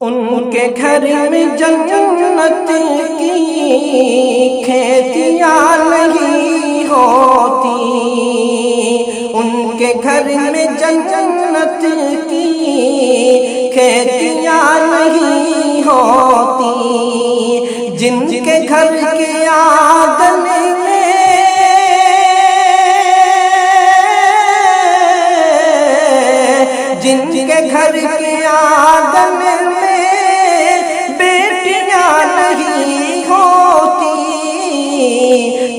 ان کے گھر میں جنت کی کھیتیاں نہیں ہوتی، ان کے گھر میں جنت کی کھیتیاں نہیں ہوتی، جن کے گھر کے آنگن میں جن کے گھر کے آنگن میں بیٹیاں نہیں ہوتی،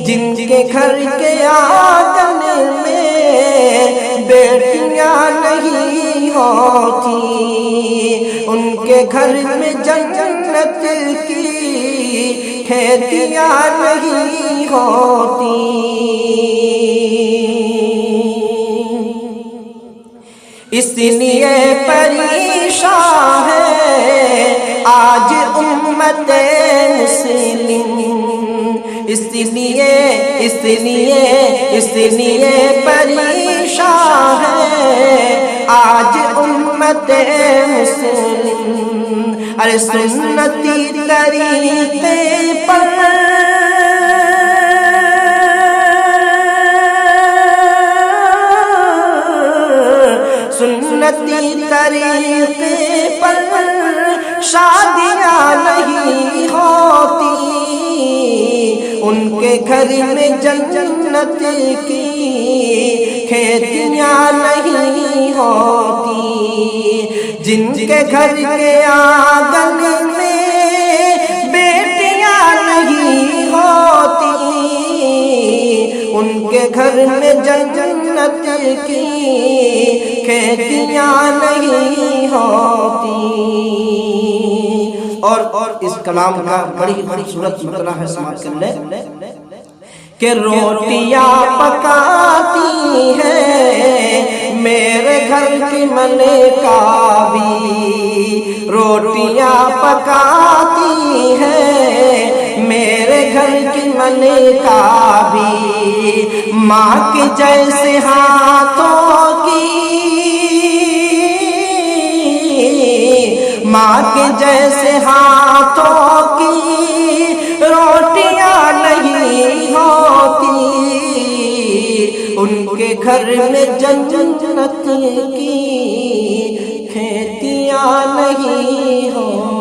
جن کے گھر کے آنگن میں بیٹیاں نہیں ہوتی، ان کے گھر میں جنت کی کھیتیاں نہیں ہوتی۔ اس لیے پریشان ہے آج امت مسلم، اس لیے پریشان ہے آج امت مسلم۔ ارے سنتی طریقے پر سنتی طریقے پر شادیاں نہیں ہوتی، ان کے گھر میں جنت کی کھیتیاں نہیں ہوتی، جن کے گھر کے آنگن میں بیٹیاں نہیں ہوتی، ان کے گھر میں جنت کی کھیتیاں نہیں ہوتی۔ اور اس کلام کا بڑی خوبصورت مطلع ہے، سماعت کر لیں کہ روٹیاں پکاتی ہے میرے گھر کی ملکہ بھی، روٹیاں پکاتی ہے میرے گھر کی ملکہ بھی، ماں کے جیسے ہاتھوں کی، ماں کے جیسے ہاتھوں کی روٹیاں نہیں ہوتی، ان کے گھر میں جنت کی کھیتیاں نہیں ہوتی۔